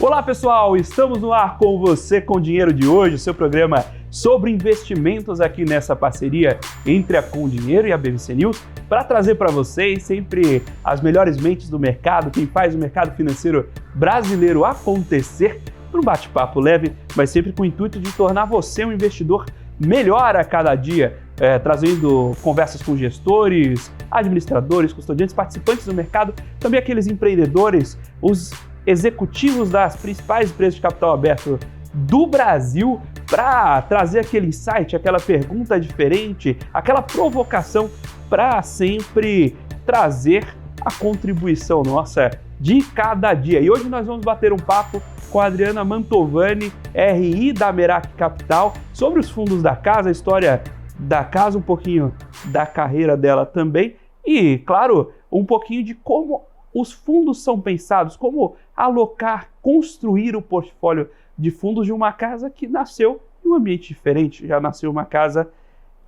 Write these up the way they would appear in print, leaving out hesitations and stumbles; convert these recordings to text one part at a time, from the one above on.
Olá pessoal, estamos no ar com você com o Dinheiro de Hoje, o seu programa sobre investimentos aqui nessa parceria entre a Com Dinheiro e a BBC News, para trazer para vocês sempre as melhores mentes do mercado, quem faz o mercado financeiro brasileiro acontecer, num bate-papo leve, mas sempre com o intuito de tornar você um investidor melhor a cada dia, trazendo conversas com gestores, administradores, custodiantes, participantes do mercado, também aqueles empreendedores, os executivos das principais empresas de capital aberto do Brasil, para trazer aquele insight, aquela pergunta diferente, aquela provocação para sempre trazer a contribuição nossa de cada dia. E hoje nós vamos bater um papo com a Adriana Mantovani, RI da Merak Capital, sobre os fundos da casa, a história da casa, um pouquinho da carreira dela também e, claro, um pouquinho de como os fundos são pensados, como alocar, construir o portfólio de fundos de uma casa que nasceu em um ambiente diferente, já nasceu uma casa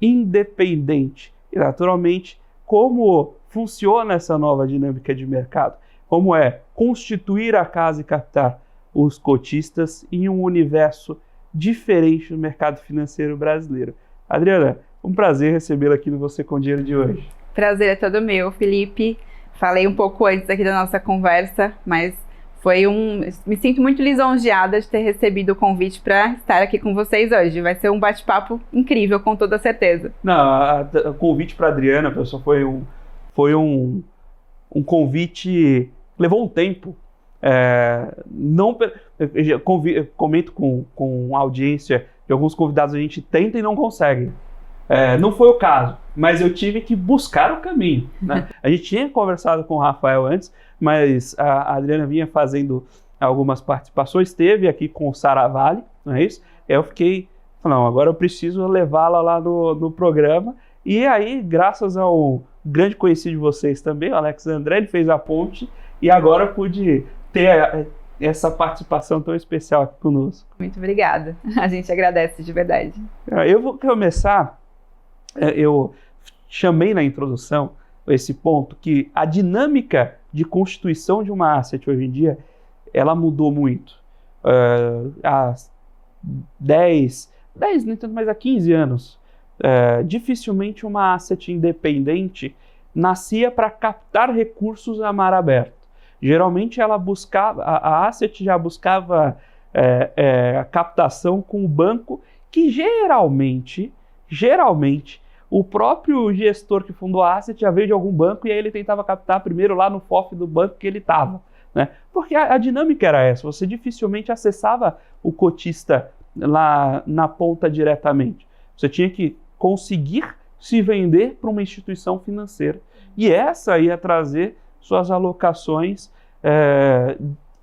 independente. E, naturalmente, como funciona essa nova dinâmica de mercado, como é constituir a casa e captar os cotistas em um universo diferente do mercado financeiro brasileiro. Adriana, um prazer recebê-la aqui no Você com Dinheiro de hoje. Prazer é todo meu, Felipe. Falei um pouco antes aqui da nossa conversa, mas me sinto muito lisonjeada de ter recebido o convite para estar aqui com vocês hoje. Vai ser um bate-papo incrível, com toda certeza. Não, o convite para a Adriana, pessoal, foi um convite, levou um tempo. Eu comento com a audiência de alguns convidados, a gente tenta e não consegue. Não foi o caso, mas eu tive que buscar o caminho, né? A gente tinha conversado com o Rafael antes, mas a Adriana vinha fazendo algumas participações, esteve aqui com o Saravalli, não é isso? Eu fiquei, não, agora eu preciso levá-la lá no programa, e aí, graças ao grande conhecido de vocês também, o Alex André, ele fez a ponte, e agora pude ter essa participação tão especial aqui conosco. Muito obrigada, a gente agradece de verdade. Eu vou começar, eu chamei na introdução esse ponto, que a dinâmica de constituição de uma asset hoje em dia, ela mudou muito. Há 10, nem tanto, mas há 15 anos, dificilmente uma asset independente nascia para captar recursos a mar aberto. Geralmente ela buscava, a asset já buscava a captação com o banco, que geralmente o próprio gestor que fundou a asset já veio de algum banco e aí ele tentava captar primeiro lá no FOF do banco que ele estava, né? Porque a dinâmica era essa, você dificilmente acessava o cotista lá na ponta diretamente. Você tinha que conseguir se vender para uma instituição financeira. E essa ia trazer suas alocações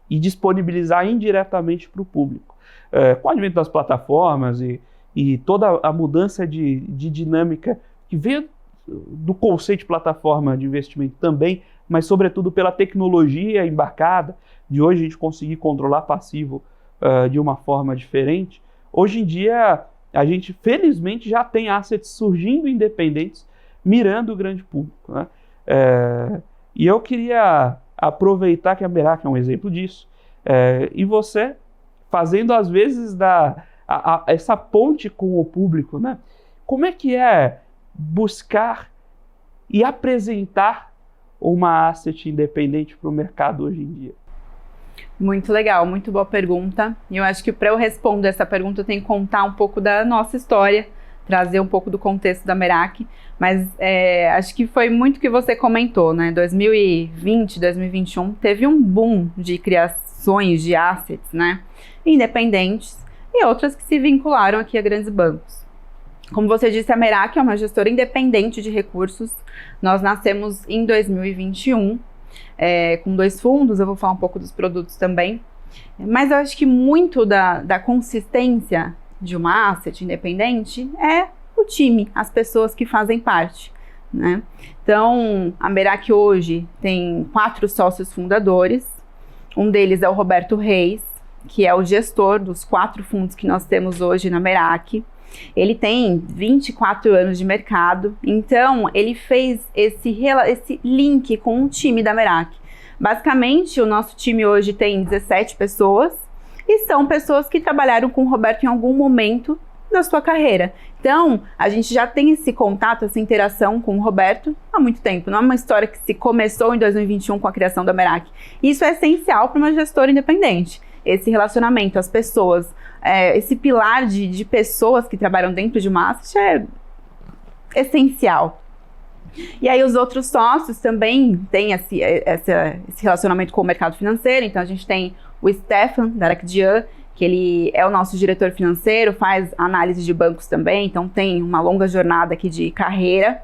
e disponibilizar indiretamente para o público. Com o advento das plataformas e toda a mudança de dinâmica que veio do conceito de plataforma de investimento também, mas sobretudo pela tecnologia embarcada, de hoje a gente conseguir controlar passivo de uma forma diferente. Hoje em dia, a gente felizmente já tem assets surgindo independentes, mirando o grande público, né? E eu queria aproveitar que a Merak é um exemplo disso, e você fazendo às vezes essa ponte com o público, né? Como é que é buscar e apresentar uma asset independente para o mercado hoje em dia? Muito legal, muito boa pergunta. E eu acho que para eu responder essa pergunta eu tenho que contar um pouco da nossa história, trazer um pouco do contexto da Merak, mas acho que foi muito o que você comentou, né? 2020, 2021 teve um boom de criações de assets, né? Independentes e outras que se vincularam aqui a grandes bancos. Como você disse, a Merak é uma gestora independente de recursos. Nós nascemos em 2021 com 2 fundos, eu vou falar um pouco dos produtos também, mas eu acho que muito da consistência de uma asset independente é o time, as pessoas que fazem parte, né? Então, a Merak hoje tem 4 sócios fundadores, um deles é o Roberto Reis, que é o gestor dos 4 fundos que nós temos hoje na Merak. Ele tem 24 anos de mercado, então ele fez esse link com o time da Merak. Basicamente, o nosso time hoje tem 17 pessoas, e são pessoas que trabalharam com o Roberto em algum momento da sua carreira. Então, a gente já tem esse contato, essa interação com o Roberto há muito tempo. Não é uma história que se começou em 2021 com a criação da Merak. Isso é essencial para uma gestora independente. Esse relacionamento, as pessoas, esse pilar de pessoas que trabalham dentro de uma asset é essencial. E aí os outros sócios também têm esse relacionamento com o mercado financeiro. Então, a gente tem o Stefan Darakjian, que ele é o nosso diretor financeiro, faz análise de bancos também, então tem uma longa jornada aqui de carreira.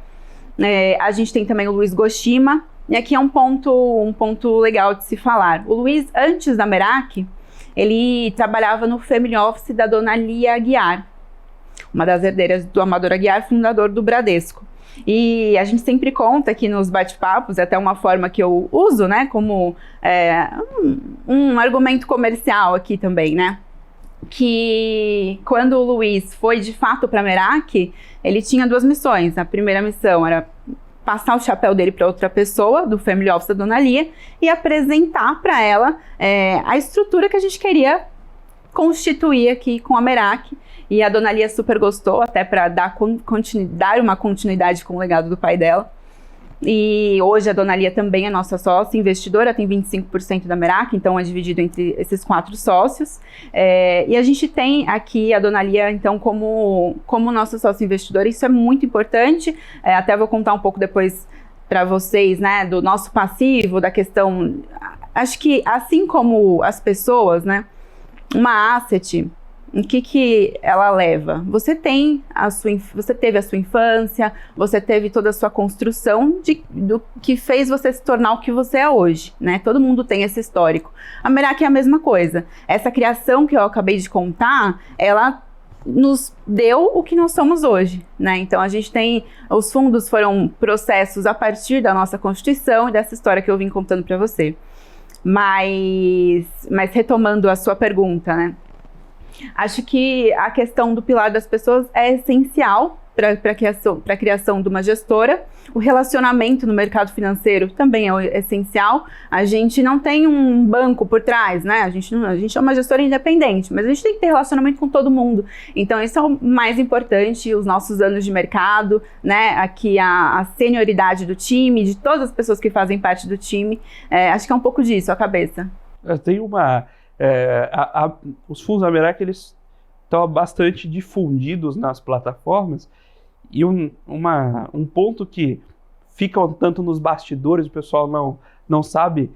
A gente tem também o Luiz Goshima, e aqui é um ponto legal de se falar. O Luiz, antes da Merak, ele trabalhava no Family Office da dona Lia Aguiar, uma das herdeiras do Amador Aguiar, fundador do Bradesco. E a gente sempre conta aqui nos bate-papos, é até uma forma que eu uso, né, como um argumento comercial aqui também, né, que quando o Luiz foi de fato para a Merak, ele tinha 2 missões. A primeira missão era passar o chapéu dele para outra pessoa do Family Office da dona Lia e apresentar para ela a estrutura que a gente queria constituir aqui com a Merak. E a dona Lia super gostou, até para dar uma continuidade com o legado do pai dela. E hoje a dona Lia também é nossa sócia investidora, tem 25% da Merak, então é dividido entre esses 4 sócios. E a gente tem aqui a dona Lia, então, como nossa sócia investidora. Isso é muito importante, até vou contar um pouco depois para vocês, né, do nosso passivo, da questão... Acho que assim como as pessoas, né, uma asset... O que ela leva? Você teve a sua infância, você teve toda a sua construção do que fez você se tornar o que você é hoje, né? Todo mundo tem esse histórico. A Merak é a mesma coisa. Essa criação que eu acabei de contar, ela nos deu o que nós somos hoje, né? Então a gente tem, os fundos foram processos a partir da nossa Constituição e dessa história que eu vim contando para você. Mas retomando a sua pergunta, né? Acho que a questão do pilar das pessoas é essencial para a criação de uma gestora. O relacionamento no mercado financeiro também é essencial. A gente não tem um banco por trás, né? A gente é uma gestora independente, mas a gente tem que ter relacionamento com todo mundo. Então, isso é o mais importante, os nossos anos de mercado, né? Aqui a senioridade do time, de todas as pessoas que fazem parte do time. Acho que é um pouco disso, a cabeça. Tem uma... os fundos da Merak, eles estão bastante difundidos nas plataformas, e um ponto que fica um tanto nos bastidores, o pessoal não sabe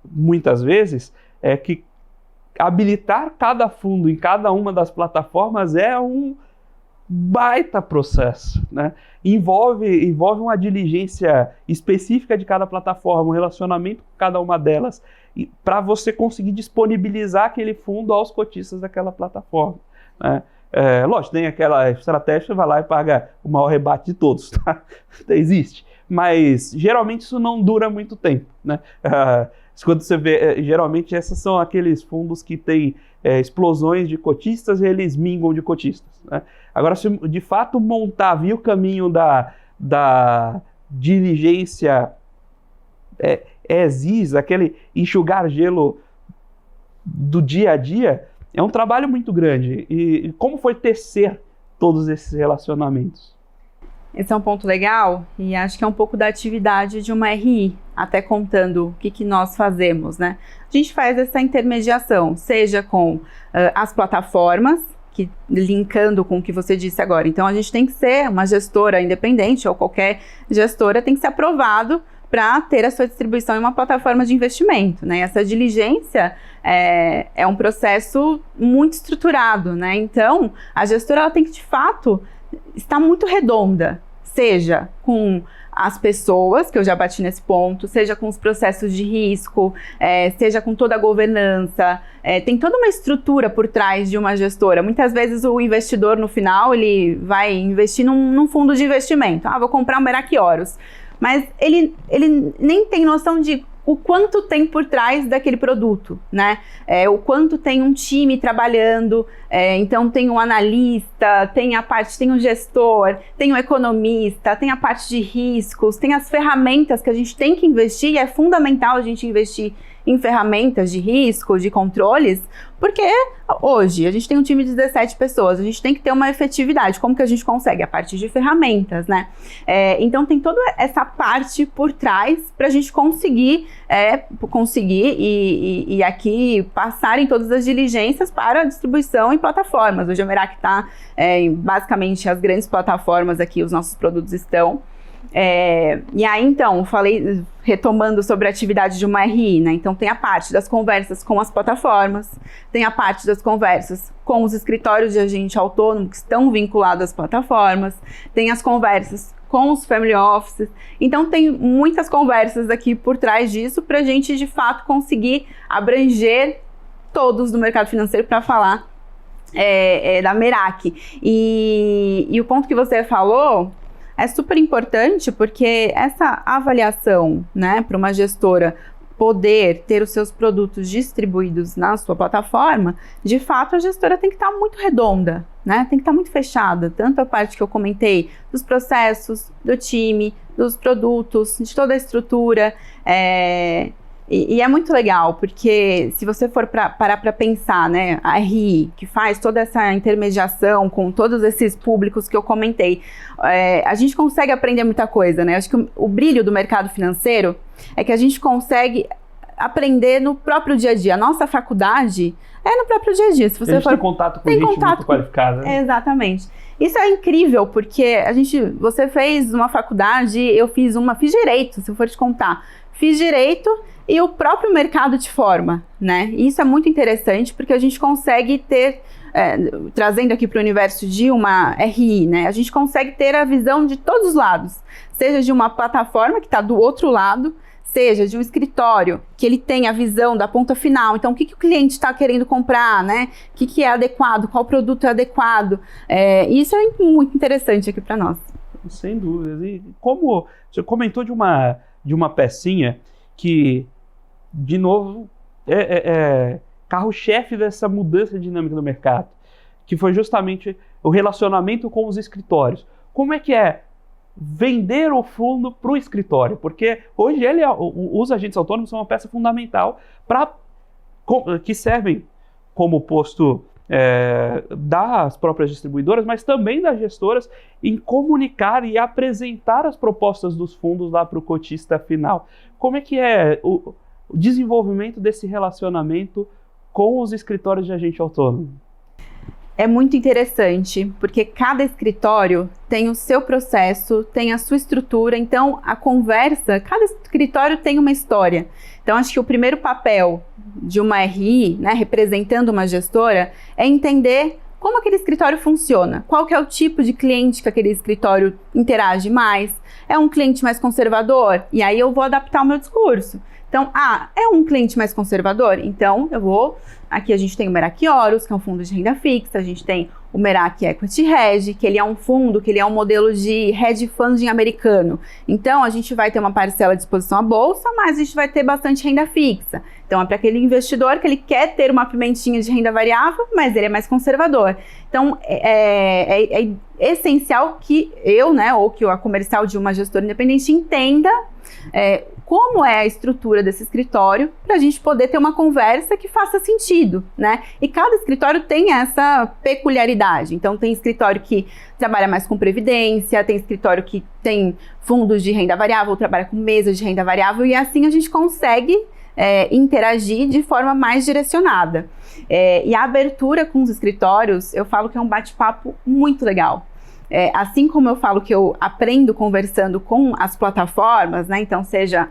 muitas vezes, é que habilitar cada fundo em cada uma das plataformas é um baita processo, né? Envolve uma diligência específica de cada plataforma, um relacionamento com cada uma delas, para você conseguir disponibilizar aquele fundo aos cotistas daquela plataforma, né? Lógico, tem aquela estratégia, você vai lá e paga o maior rebate de todos, tá? Existe, mas geralmente isso não dura muito tempo, né? Quando você vê, geralmente esses são aqueles fundos que têm explosões de cotistas e eles minguam de cotistas, né? Agora, se de fato vir o caminho da diligência aquele enxugar gelo do dia a dia, é um trabalho muito grande. E como foi tecer todos esses relacionamentos? Esse é um ponto legal, e acho que é um pouco da atividade de uma RI, até contando o que nós fazemos, né? A gente faz essa intermediação, seja com as plataformas, que linkando com o que você disse agora. Então, a gente tem que ser uma gestora independente, ou qualquer gestora tem que ser aprovado para ter a sua distribuição em uma plataforma de investimento, né? Essa diligência é um processo muito estruturado, né? Então, a gestora ela tem que, de fato, estar muito redonda, seja com as pessoas, que eu já bati nesse ponto, seja com os processos de risco, seja com toda a governança. Tem toda uma estrutura por trás de uma gestora. Muitas vezes o investidor, no final, ele vai investir num fundo de investimento. Vou comprar um Merak Horus. Mas ele nem tem noção de o quanto tem por trás daquele produto, né? O quanto tem um time trabalhando, então tem um analista, tem o gestor, tem o economista, tem a parte de riscos, tem as ferramentas que a gente tem que investir, e é fundamental a gente investir em ferramentas de risco, de controles, porque hoje a gente tem um time de 17 pessoas, a gente tem que ter uma efetividade. Como que a gente consegue? A partir de ferramentas, né? Então tem toda essa parte por trás para a gente conseguir e aqui passar em todas as diligências para a distribuição em plataformas. Hoje a Merak está basicamente as grandes plataformas aqui, os nossos produtos estão. E aí, então, falei, retomando sobre a atividade de uma RI, né? Então, tem a parte das conversas com as plataformas, tem a parte das conversas com os escritórios de agente autônomo que estão vinculados às plataformas, tem as conversas com os family offices. Então, tem muitas conversas aqui por trás disso para a gente, de fato, conseguir abranger todos do mercado financeiro para falar da Merak. E o ponto que você falou é super importante, porque essa avaliação, né, para uma gestora poder ter os seus produtos distribuídos na sua plataforma, de fato a gestora tem que estar muito redonda, né? Tem que estar muito fechada, tanto a parte que eu comentei dos processos, do time, dos produtos, de toda a estrutura. E é muito legal, porque se você for parar para pensar, né, a RI, que faz toda essa intermediação com todos esses públicos que eu comentei, a gente consegue aprender muita coisa, né? Acho que o brilho do mercado financeiro é que a gente consegue aprender no próprio dia a dia. A nossa faculdade é no próprio dia a dia. Se você tem contato com gente muito qualificada. Né? Exatamente. Isso é incrível, porque você fez uma faculdade, eu fiz direito, se eu for te contar. Fiz direito e o próprio mercado te forma, né? E isso é muito interessante, porque a gente consegue ter, trazendo aqui para o universo de uma RI, né? A gente consegue ter a visão de todos os lados, seja de uma plataforma que está do outro lado, seja de um escritório, que ele tem a visão da ponta final. Então, o que o cliente está querendo comprar, né? O que é adequado, qual produto é adequado. Isso é muito interessante aqui para nós. Sem dúvidas. E como você comentou de uma pecinha que, de novo, é carro-chefe dessa mudança dinâmica do mercado, que foi justamente o relacionamento com os escritórios. Como é que é vender o fundo para o escritório? Porque hoje os agentes autônomos são uma peça fundamental que servem como posto das próprias distribuidoras, mas também das gestoras, em comunicar e apresentar as propostas dos fundos lá para o cotista final. Como é que é o desenvolvimento desse relacionamento com os escritórios de agente autônomo? É muito interessante, porque cada escritório tem o seu processo, tem a sua estrutura, então a conversa, cada escritório tem uma história. Então acho que o primeiro papel de uma RI, né, representando uma gestora, é entender como aquele escritório funciona, qual que é o tipo de cliente que aquele escritório interage mais. É um cliente mais conservador? E aí eu vou adaptar o meu discurso. Então, é um cliente mais conservador? Então, aqui a gente tem o Merak Horus, que é um fundo de renda fixa, a gente tem o Merak Equity Hedge, que ele é um fundo, que ele é um modelo de hedge funding americano. Então, a gente vai ter uma parcela de exposição à bolsa, mas a gente vai ter bastante renda fixa. Então, é para aquele investidor que ele quer ter uma pimentinha de renda variável, mas ele é mais conservador. Então, é essencial que eu, né, ou que a comercial de uma gestora independente entenda como é a estrutura desse escritório, para a gente poder ter uma conversa que faça sentido, né? E cada escritório tem essa peculiaridade. Então, tem escritório que trabalha mais com previdência, tem escritório que tem fundos de renda variável, trabalha com mesas de renda variável, e assim a gente consegue interagir de forma mais direcionada. E a abertura com os escritórios, eu falo que é um bate-papo muito legal. Assim como eu falo que eu aprendo conversando com as plataformas, né? Então, seja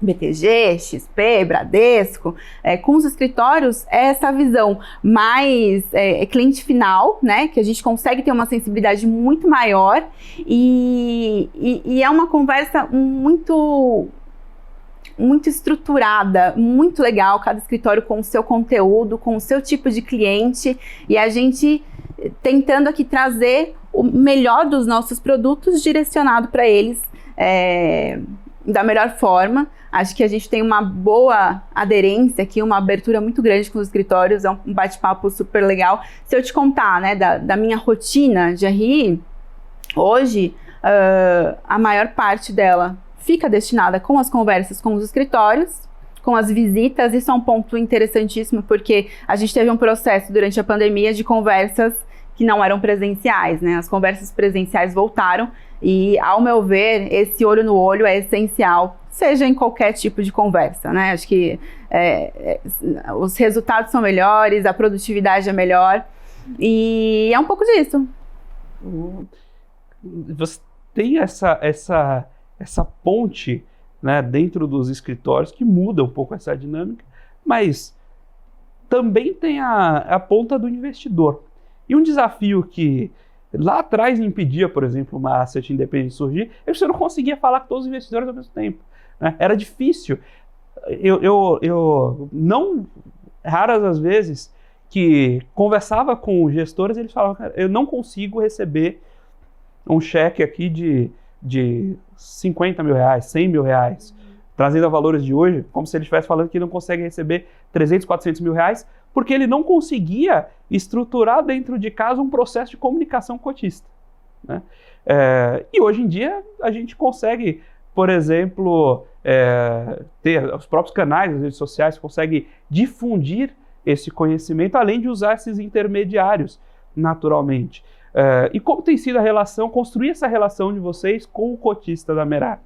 BTG, XP, Bradesco, com os escritórios, é essa visão mais cliente final, né? Que a gente consegue ter uma sensibilidade muito maior e é uma conversa muito estruturada, muito legal, cada escritório com o seu conteúdo, com o seu tipo de cliente, e a gente tentando aqui trazer o melhor dos nossos produtos direcionado para eles da melhor forma. Acho que a gente tem uma boa aderência aqui, uma abertura muito grande com os escritórios, é um bate-papo super legal. Se eu te contar, né, da minha rotina de RI, hoje a maior parte dela fica destinada com as conversas com os escritórios, com as visitas. Isso é um ponto interessantíssimo, porque a gente teve um processo durante a pandemia de conversas que não eram presenciais, né? As conversas presenciais voltaram e, ao meu ver, esse olho no olho é essencial, seja em qualquer tipo de conversa, né? Acho que os resultados são melhores, a produtividade é melhor e é um pouco disso. Você tem essa ponte, né, dentro dos escritórios que muda um pouco essa dinâmica, mas também tem a ponta do investidor. E um desafio que lá atrás impedia, por exemplo, uma asset independente surgir, é que você não conseguia falar com todos os investidores ao mesmo tempo, né? Era difícil. Eu não, raras as vezes, que conversava com gestores, eles falavam, cara, eu não consigo receber um cheque aqui de 50 mil reais, 100 mil reais, trazendo a valores de hoje, como se ele estivesse falando que não consegue receber 300, 400 mil reais, porque ele não conseguia estruturar dentro de casa um processo de comunicação cotista, né? E hoje em dia a gente consegue, por exemplo, ter os próprios canais, as redes sociais, consegue difundir esse conhecimento, além de usar esses intermediários naturalmente. E como tem sido a relação, construir essa relação de vocês com o cotista da Merak?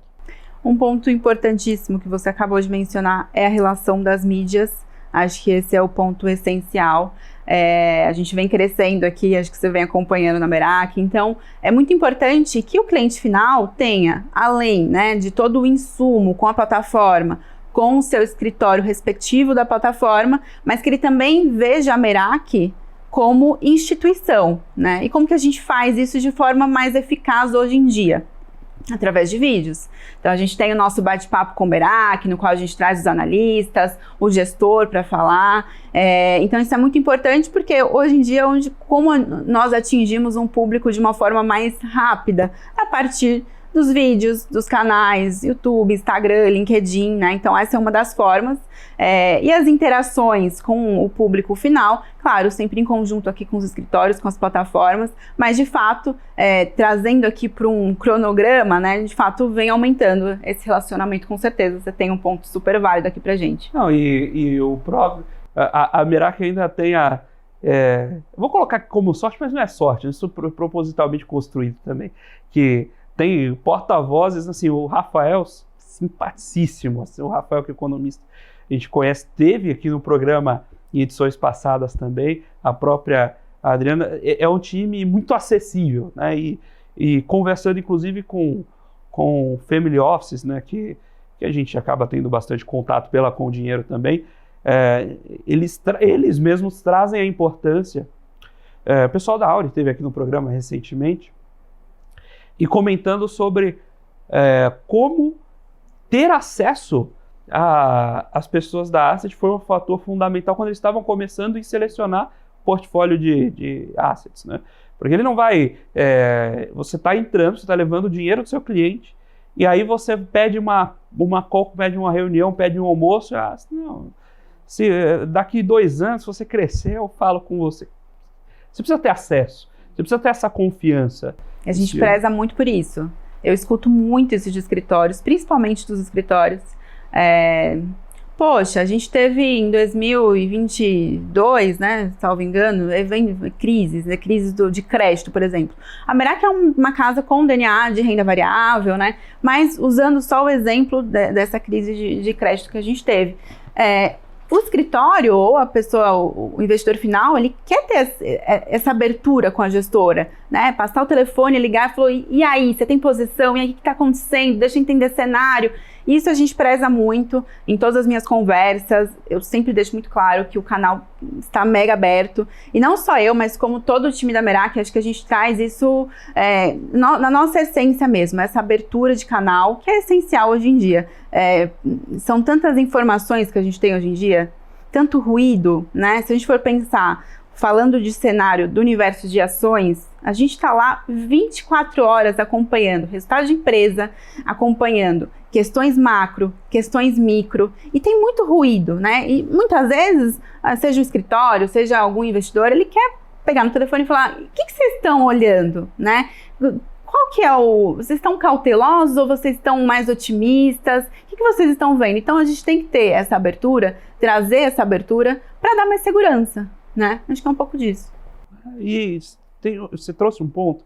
Um ponto importantíssimo que você acabou de mencionar é a relação das mídias. Acho que esse é o ponto essencial. A gente vem crescendo aqui, acho que você vem acompanhando na Merak, então é muito importante que o cliente final tenha, além, né, de todo o insumo com a plataforma, com o seu escritório respectivo da plataforma, mas que ele também veja a Merak como instituição, né? E como que a gente faz isso de forma mais eficaz hoje em dia? Através de vídeos. Então a gente tem o nosso bate-papo com o Merak, no qual a gente traz os analistas, o gestor para falar. Então isso é muito importante, porque hoje em dia, como nós atingimos um público de uma forma mais rápida, a partir dos vídeos, dos canais, YouTube, Instagram, LinkedIn, né? Então essa é uma das formas. E as interações com o público final, claro, sempre em conjunto aqui com os escritórios, com as plataformas, mas de fato, trazendo aqui para um cronograma, né? De fato, vem aumentando esse relacionamento, com certeza. Você tem um ponto super válido aqui pra gente. Não, e o próprio... A Merak ainda tem vou colocar como sorte, mas não é sorte, isso propositalmente construído também, que tem porta-vozes, assim, o Rafael, simpaticíssimo, assim, o Rafael, que é economista, a gente conhece, teve aqui no programa em edições passadas também, a própria Adriana, é um time muito acessível, né, e conversando inclusive com family offices, né, que a gente acaba tendo bastante contato pela Com Dinheiro também, eles mesmos trazem a importância. O pessoal da Auri esteve aqui no programa recentemente, e comentando sobre como ter acesso às pessoas da Asset foi um fator fundamental quando eles estavam começando a selecionar portfólio de assets, né? Porque ele não vai... você está entrando, você está levando o dinheiro do seu cliente, e aí você pede uma call, pede uma reunião, pede um almoço, não, se daqui 2 anos, se você crescer, eu falo com você. Você precisa ter acesso, você precisa ter essa confiança. A gente preza muito por isso. Eu escuto muito isso de escritórios, principalmente dos escritórios. Poxa, a gente teve em 2022, né, salvo engano, crises, né, crises de crédito, por exemplo. A Merak é uma casa com DNA de renda variável, né, mas usando só o exemplo dessa crise de crédito que a gente teve. O escritório ou a pessoa, o investidor final, ele quer ter essa abertura com a gestora, né? Passar o telefone, ligar e falar, e aí, você tem posição? E aí, o que está acontecendo? Deixa eu entender cenário. Isso a gente preza muito em todas as minhas conversas. Eu sempre deixo muito claro que o canal está mega aberto. E não só eu, mas como todo o time da Merak, acho que a gente traz isso na nossa essência mesmo, essa abertura de canal, que é essencial hoje em dia. São tantas informações que a gente tem hoje em dia, tanto ruído, né? Se a gente for pensar, falando de cenário do universo de ações, a gente está lá 24 horas acompanhando resultado de empresa, acompanhando questões macro, questões micro, e tem muito ruído, né? E muitas vezes, seja um escritório, seja algum investidor, ele quer pegar no telefone e falar, o que vocês estão olhando, né? qual que é vocês estão cautelosos ou vocês estão mais otimistas? O que vocês estão vendo? Então a gente tem que ter essa abertura, trazer essa abertura para dar mais segurança, né? Acho que é um pouco disso. E você trouxe um ponto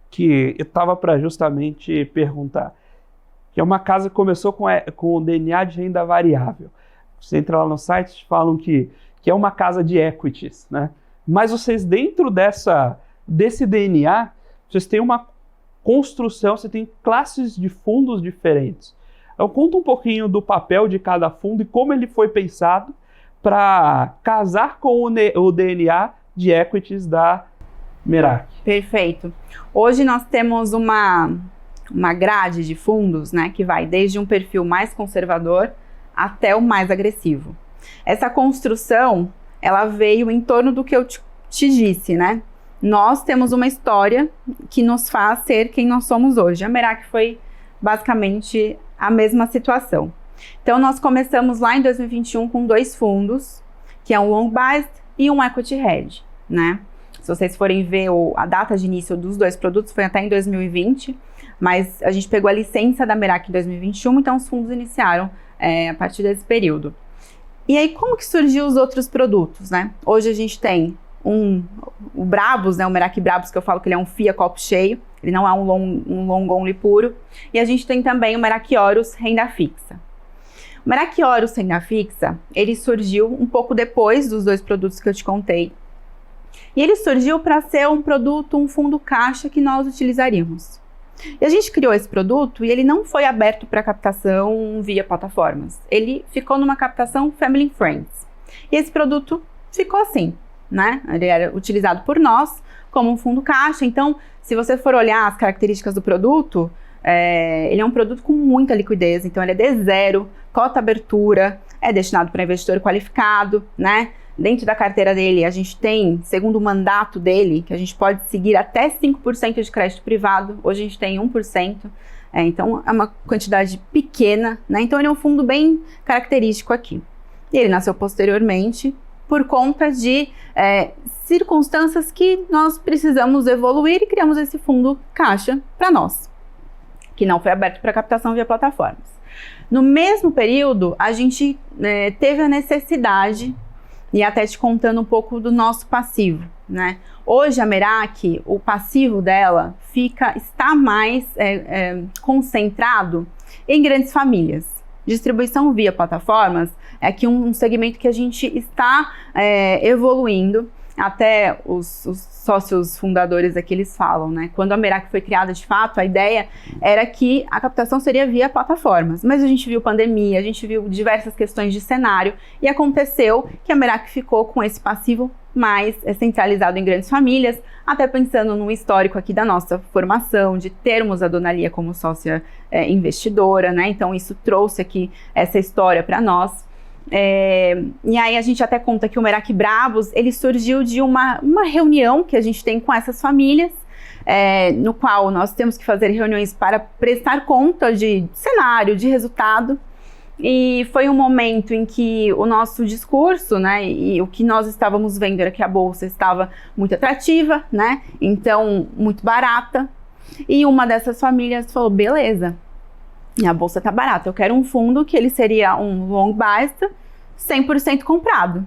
que eu estava para justamente perguntar, que é uma casa que começou com o DNA de renda variável. Você entra lá no site, falam que é uma casa de equities, né? Mas vocês, dentro desse DNA, vocês têm uma construção, você tem classes de fundos diferentes. Então, conta um pouquinho do papel de cada fundo e como ele foi pensado para casar com o DNA de equities da Merak. Perfeito. Hoje nós temos uma grade de fundos, né, que vai desde um perfil mais conservador até o mais agressivo. Essa construção, ela veio em torno do que eu te disse, né? Nós temos uma história que nos faz ser quem nós somos hoje. A Merak foi basicamente a mesma situação. Então, nós começamos lá em 2021 com 2 fundos, que é um Long Biased e um Equity Hedge, né? Se vocês forem ver a data de início dos 2 produtos, foi até em 2020, mas a gente pegou a licença da Merak em 2021, então os fundos iniciaram a partir desse período. E aí, como que surgiu os outros produtos, né? Hoje a gente tem o Brabus, né? O Merak Brabus, que eu falo que ele é um FIA copo cheio, ele não é um long only puro. E a gente tem também o Merak Horus renda fixa. O Merak Horus renda fixa, ele surgiu um pouco depois dos 2 produtos que eu te contei. E ele surgiu para ser um produto, um fundo caixa que nós utilizaríamos. E a gente criou esse produto e ele não foi aberto para captação via plataformas. Ele ficou numa captação Family and Friends. E esse produto ficou assim, né? Ele era utilizado por nós como um fundo caixa. Então, se você for olhar as características do produto, ele é um produto com muita liquidez. Então, ele é D0, cota abertura, é destinado para investidor qualificado, né? Dentro da carteira dele, a gente tem, segundo o mandato dele, que a gente pode seguir até 5% de crédito privado. Hoje a gente tem 1%, então é uma quantidade pequena, né? Então ele é um fundo bem característico aqui. E ele nasceu posteriormente por conta de circunstâncias que nós precisamos evoluir e criamos esse fundo caixa para nós, que não foi aberto para captação via plataformas. No mesmo período, a gente teve a necessidade. E até te contando um pouco do nosso passivo, né? Hoje a Merak, o passivo dela está mais concentrado em grandes famílias. Distribuição via plataformas é aqui um segmento que a gente está evoluindo. Até os sócios fundadores aqui, eles falam, né? Quando a Merak foi criada, de fato, a ideia era que a captação seria via plataformas. Mas a gente viu pandemia, a gente viu diversas questões de cenário e aconteceu que a Merak ficou com esse passivo mais centralizado em grandes famílias, até pensando no histórico aqui da nossa formação, de termos a Dona Lia como sócia investidora, né? Então isso trouxe aqui essa história para nós. E aí a gente até conta que o Merak Brabus, ele surgiu de uma reunião que a gente tem com essas famílias, no qual nós temos que fazer reuniões para prestar conta de cenário, de resultado. E foi um momento em que o nosso discurso, né, e o que nós estávamos vendo era que a bolsa estava muito atrativa, né, então muito barata. E uma dessas famílias falou, beleza, a bolsa tá barata, eu quero um fundo que ele seria um long biased 100% comprado,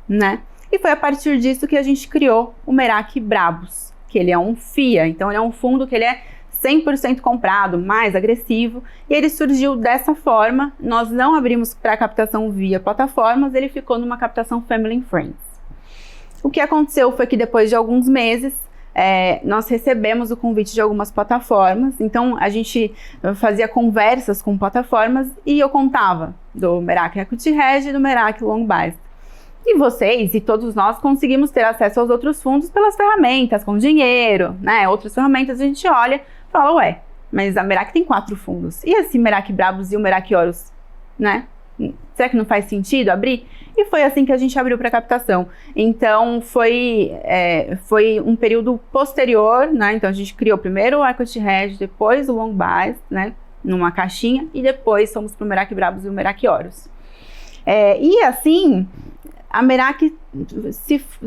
né? E foi a partir disso que a gente criou o Merak Brabus, que ele é um FIA, então ele é um fundo que ele é 100% comprado, mais agressivo, e ele surgiu dessa forma. Nós não abrimos para captação via plataformas, ele ficou numa captação Family and Friends. O que aconteceu foi que depois de alguns meses, nós recebemos o convite de algumas plataformas, então a gente fazia conversas com plataformas e eu contava do Merak Equity Hedge e do Merak Long Biased. E vocês e todos nós conseguimos ter acesso aos outros fundos pelas ferramentas, com dinheiro, né? Outras ferramentas a gente olha e fala, ué, mas a Merak tem 4 fundos. E esse Merak Brabus e o Merak Horus, né? Será que não faz sentido abrir? E foi assim que a gente abriu para captação. Então, foi um período posterior, né? Então, a gente criou primeiro o Equity Hedge, depois o Long Biased, né? Numa caixinha, e depois fomos para o Merak Brabus e o Merak Horus. E assim, a Merak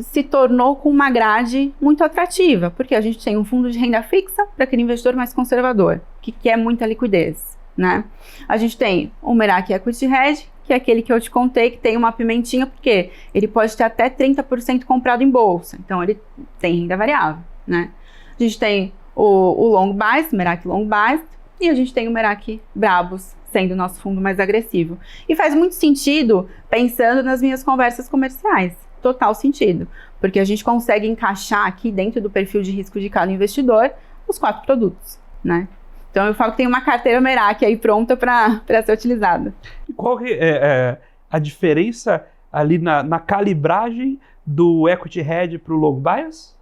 se tornou com uma grade muito atrativa, porque a gente tem um fundo de renda fixa para aquele investidor mais conservador, que quer muita liquidez, né? A gente tem o Merak Equity Hedge, que é aquele que eu te contei, que tem uma pimentinha, porque ele pode ter até 30% comprado em bolsa, então ele tem renda variável, né? A gente tem o Long Bias, Merak Long Bias, e a gente tem o Merak Brabus, sendo o nosso fundo mais agressivo. E faz muito sentido pensando nas minhas conversas comerciais. Total sentido. Porque a gente consegue encaixar aqui dentro do perfil de risco de cada investidor os 4 produtos, né? Então eu falo que tem uma carteira Merak aí pronta para ser utilizada. E qual é a diferença ali na calibragem do Equity Hedge para o Long Bias?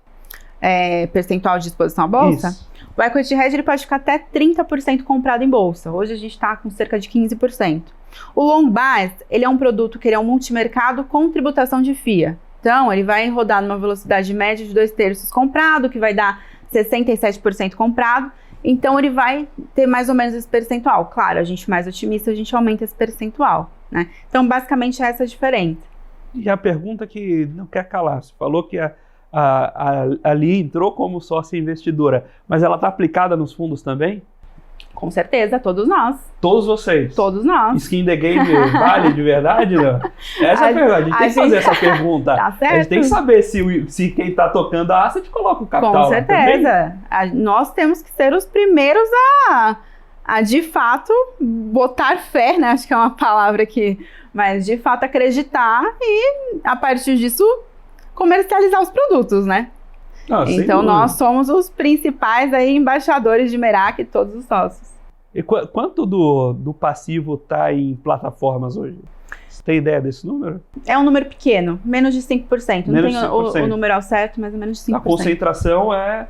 Percentual de exposição à bolsa? Isso. O Equity Hedge ele pode ficar até 30% comprado em bolsa. Hoje a gente está com cerca de 15%. O Long Bias, ele é um produto que ele é um multimercado com tributação de FIA. Então, ele vai rodar numa velocidade média de 2/3 comprado, que vai dar 67% comprado. Então, ele vai ter mais ou menos esse percentual. Claro, a gente mais otimista, a gente aumenta esse percentual, né? Então, basicamente, essa é a diferença. E a pergunta que não quer calar, você falou que ali entrou como sócia investidora, mas ela está aplicada nos fundos também? Com certeza, todos nós. Todos vocês? Todos nós. Skin in the game vale de verdade, não? Essa é a pergunta, a gente tem que fazer essa pergunta. Tá certo. A gente tem que saber se quem está tocando a asset coloca o capital. Com certeza. Nós temos que ser os primeiros a de fato botar fé, né? Acho que é uma palavra que... Mas de fato acreditar e a partir disso comercializar os produtos, né? Então nós somos os principais aí embaixadores de Merak, todos os sócios. E quanto do passivo está em plataformas hoje? Você tem ideia desse número? É um número pequeno, menos de 5%. Não menos tenho o número ao certo, mas é menos de 5%. A concentração é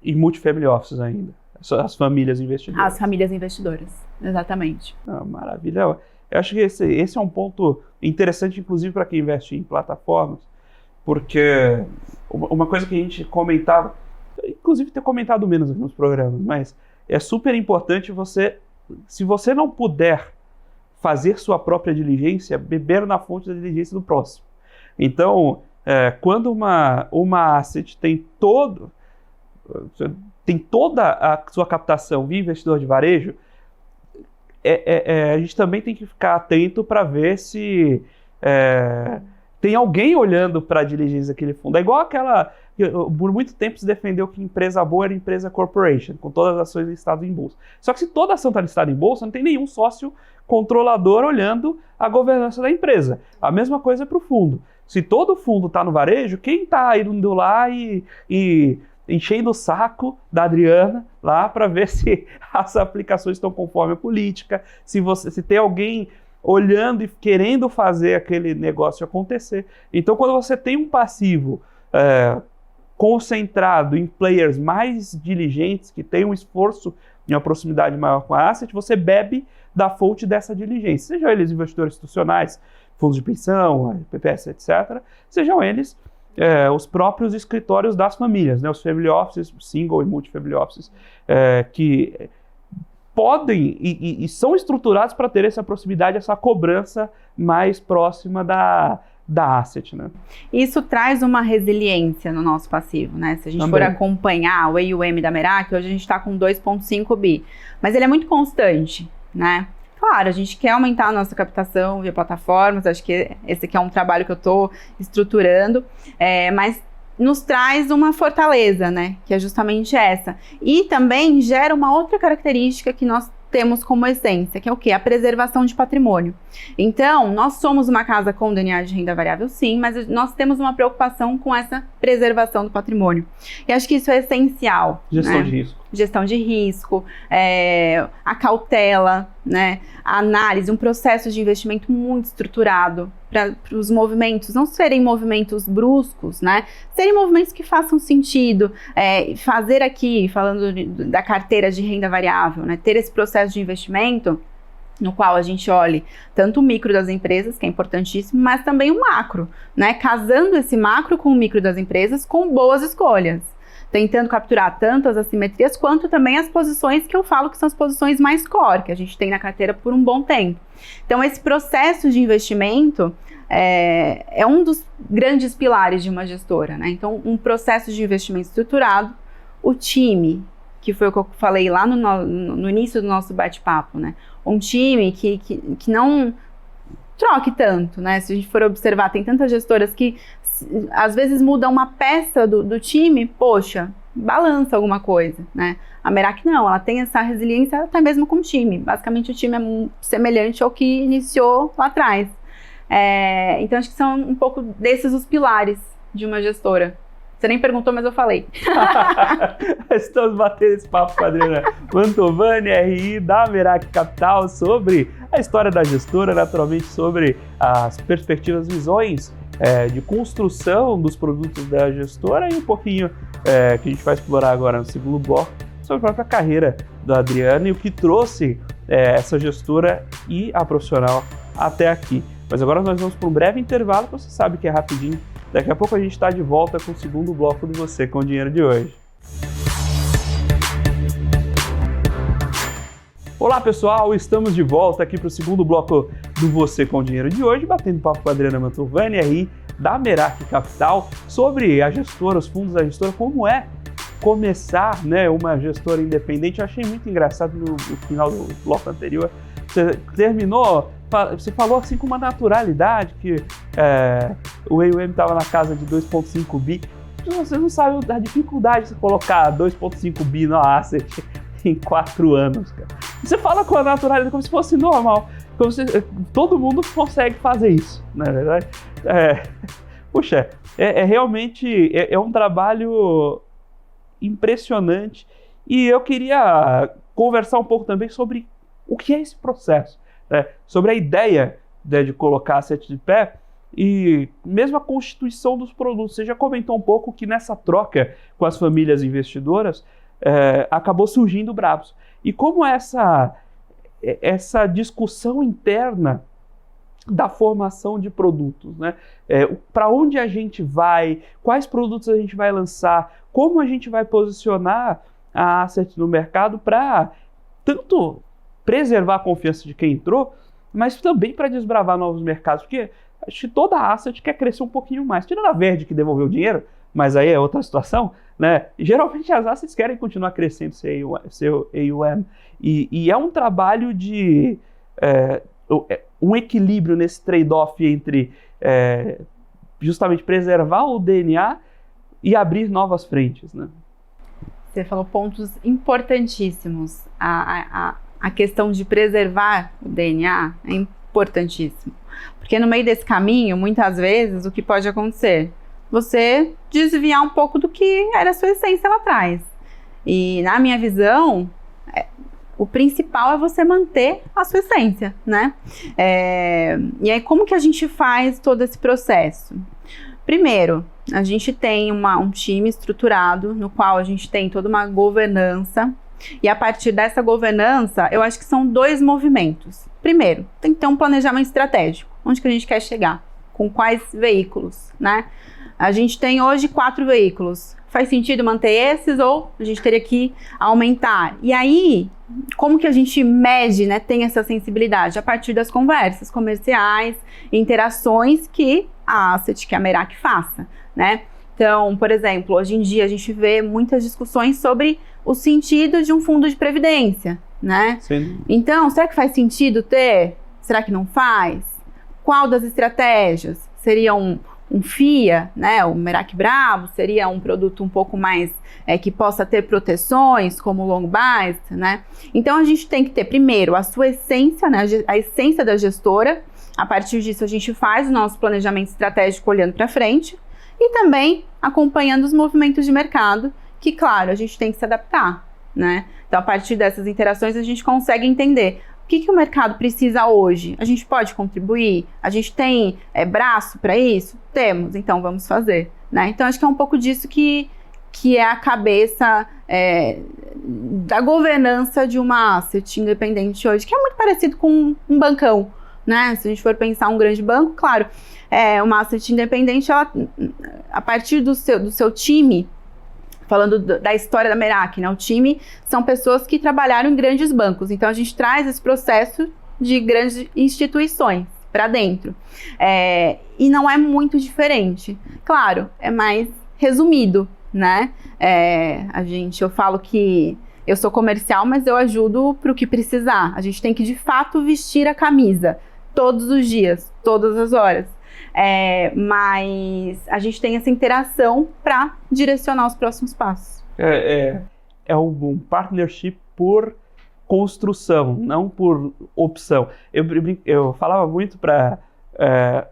em multifamily offices ainda. As famílias investidoras. As famílias investidoras, exatamente. Maravilha. Eu acho que esse é um ponto interessante, inclusive, para quem investe em plataformas, porque uma coisa que a gente comentava, inclusive ter comentado menos nos programas, mas é super importante se você não puder fazer sua própria diligência, beber na fonte da diligência do próximo. Então, quando uma asset tem toda a sua captação via investidor de varejo, a gente também tem que ficar atento para ver se tem alguém olhando para a diligência daquele fundo. É igual por muito tempo se defendeu que empresa boa era empresa corporation, com todas as ações listadas em bolsa. Só que se toda ação está listada em bolsa, não tem nenhum sócio controlador olhando a governança da empresa. A mesma coisa para o fundo. Se todo fundo está no varejo, quem está indo lá e enchendo o saco da Adriana lá para ver se as aplicações estão conforme a política, se tem alguém olhando e querendo fazer aquele negócio acontecer. Então, quando você tem um passivo concentrado em players mais diligentes, que tem um esforço em uma proximidade maior com a asset, você bebe da fonte dessa diligência. Sejam eles investidores institucionais, fundos de pensão, PPS, etc., sejam eles os próprios escritórios das famílias, né, os family offices, single e multi-family offices, que podem e são estruturados para ter essa proximidade, essa cobrança mais próxima da asset, né? Isso traz uma resiliência no nosso passivo, né? Se a gente for acompanhar o AUM da Merak, hoje a gente está com 2,5 bi, mas ele é muito constante, né? Claro, a gente quer aumentar a nossa captação via plataformas, acho que esse aqui é um trabalho que eu estou estruturando, mas nos traz uma fortaleza, né? Que é justamente essa. E também gera uma outra característica que nós temos como essência, que é o quê? A preservação de patrimônio. Então, nós somos uma casa com DNA de renda variável, sim, mas nós temos uma preocupação com essa preservação do patrimônio. E acho que isso é essencial. Gestão de risco. Gestão de risco, a cautela, né? A análise, um processo de investimento muito estruturado para os movimentos não serem movimentos bruscos, né? Serem movimentos que façam sentido. Fazer aqui, falando da carteira de renda variável, né? Ter esse processo de investimento no qual a gente olhe tanto o micro das empresas, que é importantíssimo, mas também o macro, né? Casando esse macro com o micro das empresas com boas escolhas. tentando capturar tanto as assimetrias, quanto também as posições que eu falo que são as posições mais core, que a gente tem na carteira por um bom tempo. Então, esse processo de investimento é um dos grandes pilares de uma gestora, né? Então, um processo de investimento estruturado, o time, que foi o que eu falei lá no início do nosso bate-papo, né? Um time que não troque tanto, né? Se a gente for observar, tem tantas gestoras que às vezes muda uma peça do time, poxa, balança alguma coisa, né? A Merak não, ela tem essa resiliência até mesmo com o time. Basicamente o time é semelhante ao que iniciou lá atrás. Então acho que são um pouco desses os pilares de uma gestora. Você nem perguntou, mas eu falei. Estamos batendo esse papo com a Adriana Mantovani, RI da Merak Capital, sobre a história da gestora, naturalmente sobre as perspectivas, visões de construção dos produtos da gestora e um pouquinho que a gente vai explorar agora no segundo bloco sobre a própria carreira da Adriana e o que trouxe essa gestora e a profissional até aqui. Mas agora nós vamos para um breve intervalo, que você sabe que é rapidinho. Daqui a pouco a gente está de volta com o segundo bloco do Você com o Dinheiro de hoje. Olá pessoal, estamos de volta aqui para o segundo bloco do Você com o Dinheiro de hoje, batendo papo com a Adriana Mantovani, RI da Merak Capital, sobre a gestora, os fundos da gestora, como é começar, né, uma gestora independente. Eu achei muito engraçado no final do bloco anterior, você terminou, você falou assim com uma naturalidade que o AUM estava na casa de 2,5 bi. Você não sabe da dificuldade de você colocar 2,5 bi no asset em 4 anos, cara. Você fala com a naturalidade como se fosse normal, como se todo mundo consegue fazer isso, não é verdade? Puxa, realmente um trabalho impressionante, e eu queria conversar um pouco também sobre o que é esse processo, né? Sobre a ideia, né, de colocar asset de pé e mesmo a constituição dos produtos. Você já comentou um pouco que nessa troca com as famílias investidoras acabou surgindo o Brabus. E como essa discussão interna da formação de produtos, né? Para onde a gente vai, quais produtos a gente vai lançar, como a gente vai posicionar a asset no mercado para tanto preservar a confiança de quem entrou, mas também para desbravar novos mercados, porque acho que toda asset quer crescer um pouquinho mais. Tirando a Verde, que devolveu o dinheiro, mas aí é outra situação, né? Geralmente as assets querem continuar crescendo seu AUM, e é um trabalho de um equilíbrio nesse trade-off entre justamente preservar o DNA e abrir novas frentes, né? Você falou pontos importantíssimos. A questão de preservar o DNA é importantíssimo. Porque no meio desse caminho, muitas vezes, o que pode acontecer? Você desviar um pouco do que era a sua essência lá atrás. E na minha visão, o principal é você manter a sua essência, né? E aí, como que a gente faz todo esse processo? Primeiro, a gente tem um time estruturado, no qual a gente tem toda uma governança. E a partir dessa governança, eu acho que são 2 movimentos. Primeiro, tem que ter um planejamento estratégico. Onde que a gente quer chegar? Com quais veículos, né? A gente tem hoje 4 veículos. Faz sentido manter esses ou a gente teria que aumentar? E aí, como que a gente mede, né, tem essa sensibilidade? A partir das conversas comerciais, interações que a asset, que a Merak faça, né? Então, por exemplo, hoje em dia a gente vê muitas discussões sobre o sentido de um fundo de previdência, né? Sim. Então, será que faz sentido ter? Será que não faz? Qual das estratégias? Seria um FIA, né? O Merak Brabus, seria um produto um pouco mais que possa ter proteções, como o Long Bias, né? Então, a gente tem que ter, primeiro, a sua essência, né? A essência da gestora. A partir disso, a gente faz o nosso planejamento estratégico olhando para frente e também acompanhando os movimentos de mercado, que, claro, a gente tem que se adaptar, né? Então, a partir dessas interações, a gente consegue entender o que o mercado precisa hoje. A gente pode contribuir? A gente tem braço para isso? Temos, então vamos fazer, né? Então, acho que é um pouco disso que é a cabeça da governança de uma asset independente hoje, que é muito parecido com um bancão, né? Se a gente for pensar um grande banco, claro, uma asset independente, ela, a partir do seu time, falando da história da Merak, né? O time são pessoas que trabalharam em grandes bancos, então a gente traz esse processo de grandes instituições para dentro. E não é muito diferente. Claro, é mais resumido, né? Eu falo que eu sou comercial, mas eu ajudo para o que precisar. A gente tem que, de fato, vestir a camisa todos os dias, todas as horas. Mas a gente tem essa interação para direcionar os próximos passos. É um partnership por construção, não por opção. Eu falava muito para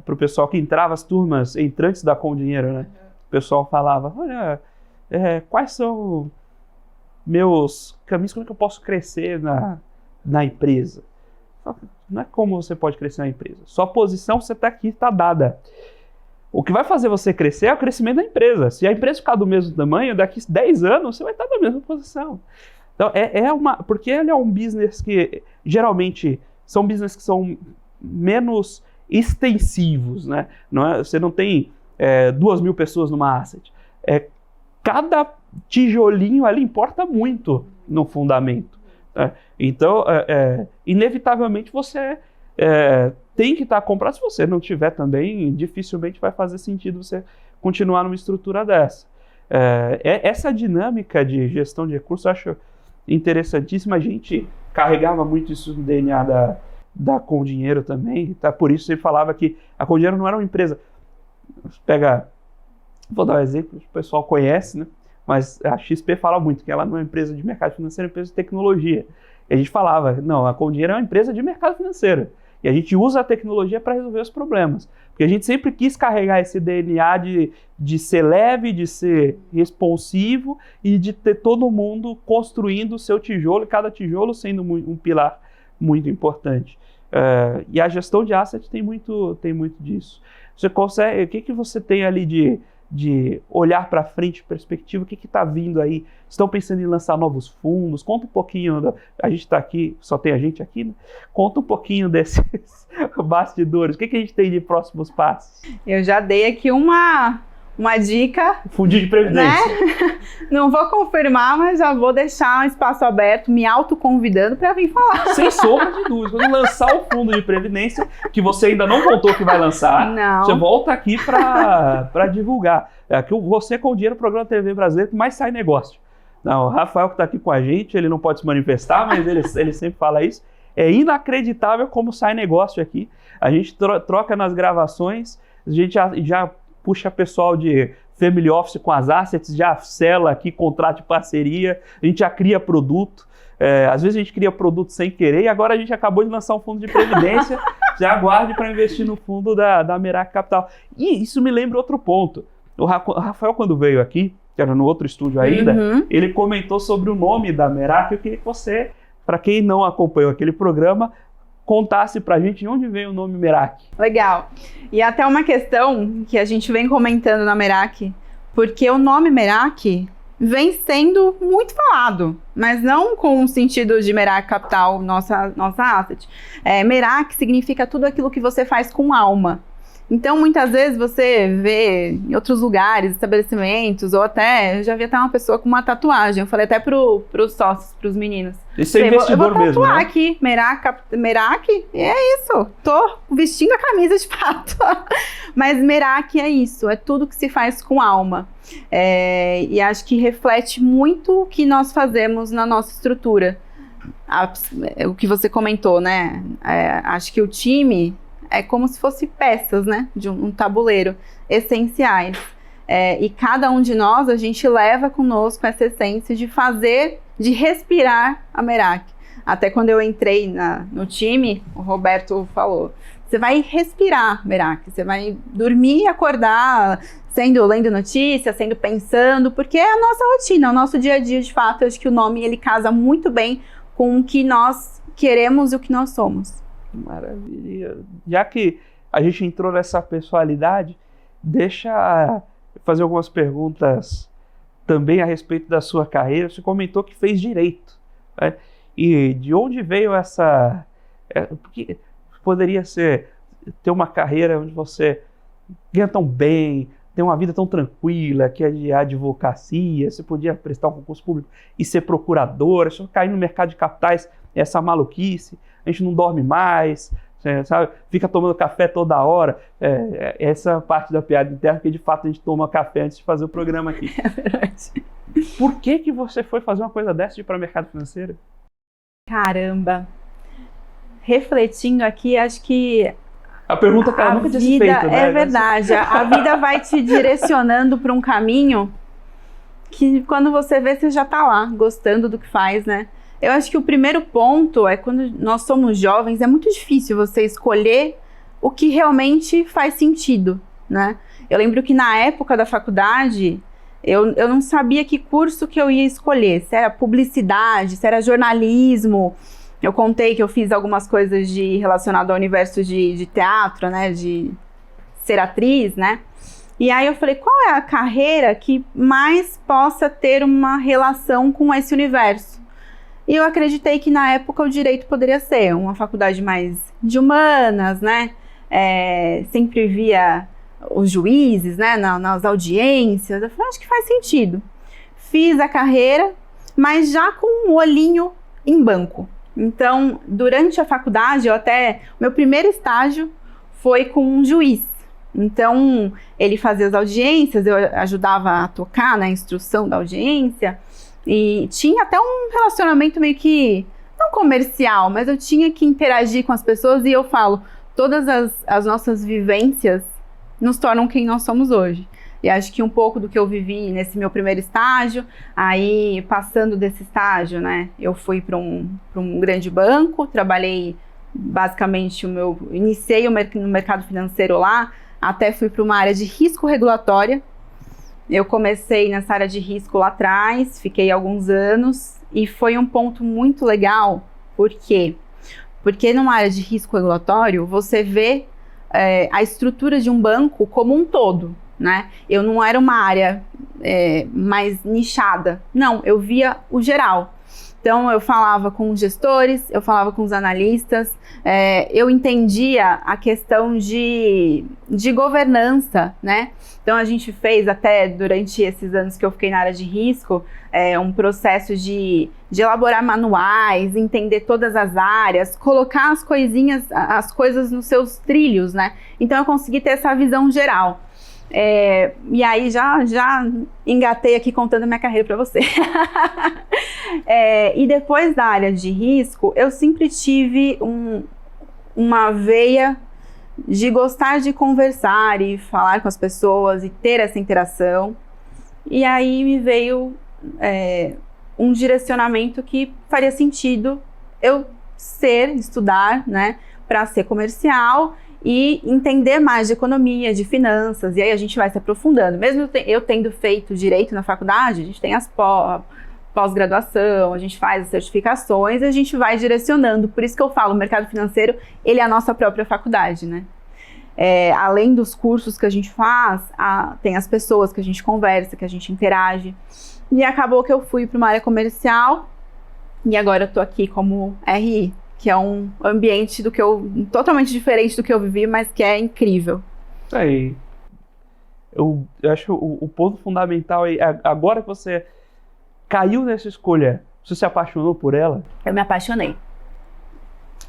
o pessoal que entrava as turmas entrantes da Com Dinheiro, né? O pessoal falava, olha, quais são meus caminhos, como é que eu posso crescer na empresa? Não é como você pode crescer na empresa. Sua posição, você está aqui, está dada. O que vai fazer você crescer é o crescimento da empresa. Se a empresa ficar do mesmo tamanho, daqui 10 anos, você vai estar na mesma posição. Então, porque ele é um business que, geralmente, são business que são menos extensivos, né? Você não tem 2.000 pessoas numa asset. Cada tijolinho ali importa muito no fundamento. Então, inevitavelmente, você tem que estar comprado. Se você não tiver também, dificilmente vai fazer sentido você continuar numa estrutura dessa. Essa dinâmica de gestão de recursos eu acho interessantíssima. A gente carregava muito isso no DNA da Com Dinheiro também. Tá? Por isso ele falava que a Com Dinheiro não era uma empresa. Vou dar um exemplo, o pessoal conhece, né? Mas a XP fala muito que ela não é uma empresa de mercado financeiro, é uma empresa de tecnologia. E a gente falava, não, a Com Dinheiro é uma empresa de mercado financeiro. E a gente usa a tecnologia para resolver os problemas. Porque a gente sempre quis carregar esse DNA de ser leve, de ser responsivo e de ter todo mundo construindo o seu tijolo, e cada tijolo sendo um pilar muito importante. E a gestão de asset tem muito disso. Você consegue, o que você tem ali de olhar para frente, perspectiva, o que está vindo aí? Estão pensando em lançar novos fundos? Conta um pouquinho, a gente está aqui, só tem a gente aqui, né? Conta um pouquinho desses bastidores, o que a gente tem de próximos passos? Eu já dei aqui uma dica. Fundinho de previdência. Né? Não vou confirmar, mas já vou deixar um espaço aberto, me autoconvidando para vir falar. Sem sombra de dúvida. Quando lançar o fundo de previdência, que você ainda não contou que vai lançar, não. Você volta aqui para divulgar. Que você Com Dinheiro, o programa TV brasileiro que mais sai negócio. Não, o Rafael que está aqui com a gente, ele não pode se manifestar, mas ele sempre fala isso. É inacreditável como sai negócio aqui. A gente troca nas gravações, a gente já puxa pessoal de family office com as assets, já sela aqui contrato de parceria, a gente já cria produto. Às vezes a gente cria produto sem querer e agora a gente acabou de lançar um fundo de previdência, já aguarde para investir no fundo da Merak Capital. E isso me lembra outro ponto. O Rafael, quando veio aqui, que era no outro estúdio ainda, ele comentou sobre o nome da Merak. Eu queria que você, para quem não acompanhou aquele programa, contasse pra gente de onde veio o nome Merak. Legal. E até uma questão que a gente vem comentando na Merak, porque o nome Merak vem sendo muito falado, mas não com o sentido de Merak Capital, nossa asset. Merak significa tudo aquilo que você faz com alma. Então, muitas vezes você vê em outros lugares, estabelecimentos, ou até, eu já vi até uma pessoa com uma tatuagem. Eu falei até pros sócios, pros meninos. Esse é investidor mesmo, né? Eu vou tatuar aqui, Merak, e é isso. Tô vestindo a camisa de fato. Mas Merak é isso, é tudo que se faz com alma. E acho que reflete muito o que nós fazemos na nossa estrutura. O que você comentou, né? Acho que o time é como se fosse peças, né, de um tabuleiro, essenciais. E cada um de nós, a gente leva conosco essa essência de respirar a Merak. Até quando eu entrei no time, o Roberto falou, você vai respirar Merak, você vai dormir e acordar lendo notícias, pensando, porque é a nossa rotina, é o nosso dia a dia, de fato. Eu acho que o nome, ele casa muito bem com o que nós queremos e o que nós somos. Maravilha. Já que a gente entrou nessa pessoalidade, deixa fazer algumas perguntas também a respeito da sua carreira. Você comentou que fez direito, né? E de onde veio essa... porque poderia ter uma carreira onde você ganha tão bem, tem uma vida tão tranquila, que é de advocacia, você podia prestar um concurso público e ser procuradora, só cair no mercado de capitais, essa maluquice, a gente não dorme mais, sabe? Fica tomando café toda hora. Essa parte da piada interna, que de fato a gente toma café antes de fazer o programa aqui. É verdade. Por que você foi fazer uma coisa dessa de ir para o mercado financeiro? Caramba. Refletindo aqui, acho que a pergunta que ela nunca tinha sido feita, né? É verdade. A vida vai te direcionando para um caminho que quando você vê, você já está lá, gostando do que faz, né? Eu acho que o primeiro ponto é quando nós somos jovens, é muito difícil você escolher o que realmente faz sentido, né? Eu lembro que na época da faculdade, eu não sabia que curso que eu ia escolher, se era publicidade, se era jornalismo. Eu contei que eu fiz algumas coisas relacionadas ao universo de teatro, né, de ser atriz, né? E aí eu falei, qual é a carreira que mais possa ter uma relação com esse universo? E eu acreditei que na época o direito poderia ser uma faculdade mais de humanas, né? Sempre via os juízes, né, nas audiências. Eu falei, acho que faz sentido. Fiz a carreira, mas já com um olhinho em banco. Então, durante a faculdade, meu primeiro estágio foi com um juiz. Então, ele fazia as audiências, eu ajudava a tocar na instrução da audiência, e tinha até um relacionamento meio que, não comercial, mas eu tinha que interagir com as pessoas, e eu falo, todas as nossas vivências nos tornam quem nós somos hoje. E acho que um pouco do que eu vivi nesse meu primeiro estágio, aí passando desse estágio, né, eu fui para um grande banco, trabalhei basicamente iniciei no mercado financeiro lá, até fui para uma área de risco regulatória. Eu comecei nessa área de risco lá atrás, fiquei alguns anos e foi um ponto muito legal. Por quê? Porque numa área de risco regulatório, você vê a estrutura de um banco como um todo, né? Eu não era uma área mais nichada, não, eu via o geral. Então eu falava com os gestores, eu falava com os analistas, eu entendia a questão de governança, né? Então a gente fez até durante esses anos que eu fiquei na área de risco, um processo de elaborar manuais, entender todas as áreas, colocar as coisas nos seus trilhos, né? Então eu consegui ter essa visão geral. E aí já engatei aqui contando minha carreira para você. E depois da área de risco, eu sempre tive uma veia de gostar de conversar e falar com as pessoas e ter essa interação. E aí me veio um direcionamento que faria sentido eu estudar, né, para ser comercial e entender mais de economia, de finanças, e aí a gente vai se aprofundando. Mesmo eu tendo feito direito na faculdade, a gente tem as pós-graduação, a gente faz as certificações, e a gente vai direcionando. Por isso que eu falo, o mercado financeiro, ele é a nossa própria faculdade, né? Além dos cursos que a gente faz, tem as pessoas que a gente conversa, que a gente interage. E acabou que eu fui para uma área comercial, e agora eu tô aqui como RI, que é um ambiente totalmente diferente do que eu vivi, mas que é incrível. Aí, eu acho o ponto fundamental é, agora que você caiu nessa escolha, você se apaixonou por ela? Eu me apaixonei.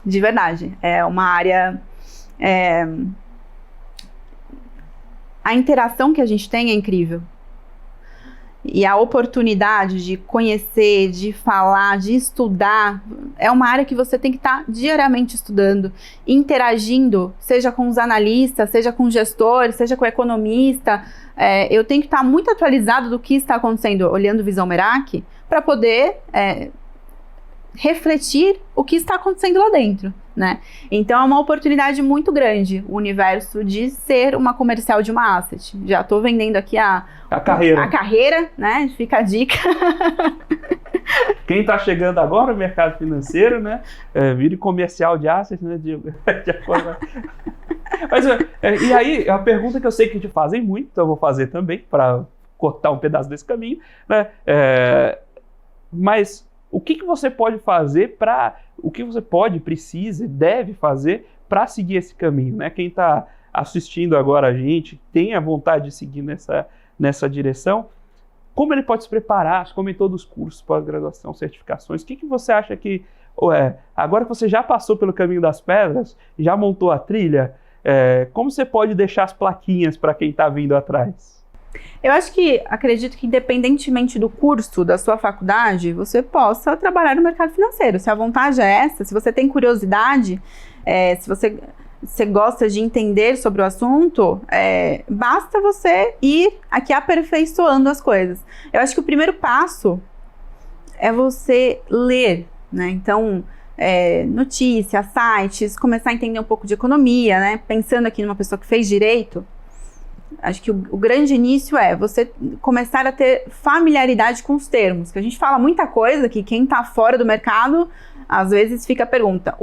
De verdade. É uma área... A interação que a gente tem é incrível. E a oportunidade de conhecer, de falar, de estudar, é uma área que você tem que estar diariamente estudando, interagindo, seja com os analistas, seja com os gestores, seja com o economista. Eu tenho que estar muito atualizado do que está acontecendo, olhando Visão Merak, para poder refletir o que está acontecendo lá dentro, né? Então é uma oportunidade muito grande o universo de ser uma comercial de uma asset. Já estou vendendo aqui a carreira, né? Fica a dica. Quem está chegando agora no mercado financeiro, né? Vire comercial de asset, né? Mas, e aí, a pergunta que eu sei que te fazem muito, então eu vou fazer também, para cortar um pedaço desse caminho, né? Mas o que você pode fazer o que você pode, precisa, deve fazer para seguir esse caminho, né? Quem está assistindo agora a gente, tem a vontade de seguir nessa direção, como ele pode se preparar? Você comentou dos cursos, pós-graduação, certificações. O que você acha que, agora que você já passou pelo caminho das pedras, já montou a trilha, como você pode deixar as plaquinhas para quem está vindo atrás? Eu acredito que independentemente do curso da sua faculdade, você possa trabalhar no mercado financeiro. Se a vontade é essa, se você tem curiosidade, se você gosta de entender sobre o assunto, basta você ir aqui aperfeiçoando as coisas. Eu acho que o primeiro passo é você ler, né? Então, notícias, sites, começar a entender um pouco de economia, né? Pensando aqui numa pessoa que fez direito, acho que o grande início é você começar a ter familiaridade com os termos, que a gente fala muita coisa que quem está fora do mercado, às vezes fica a pergunta,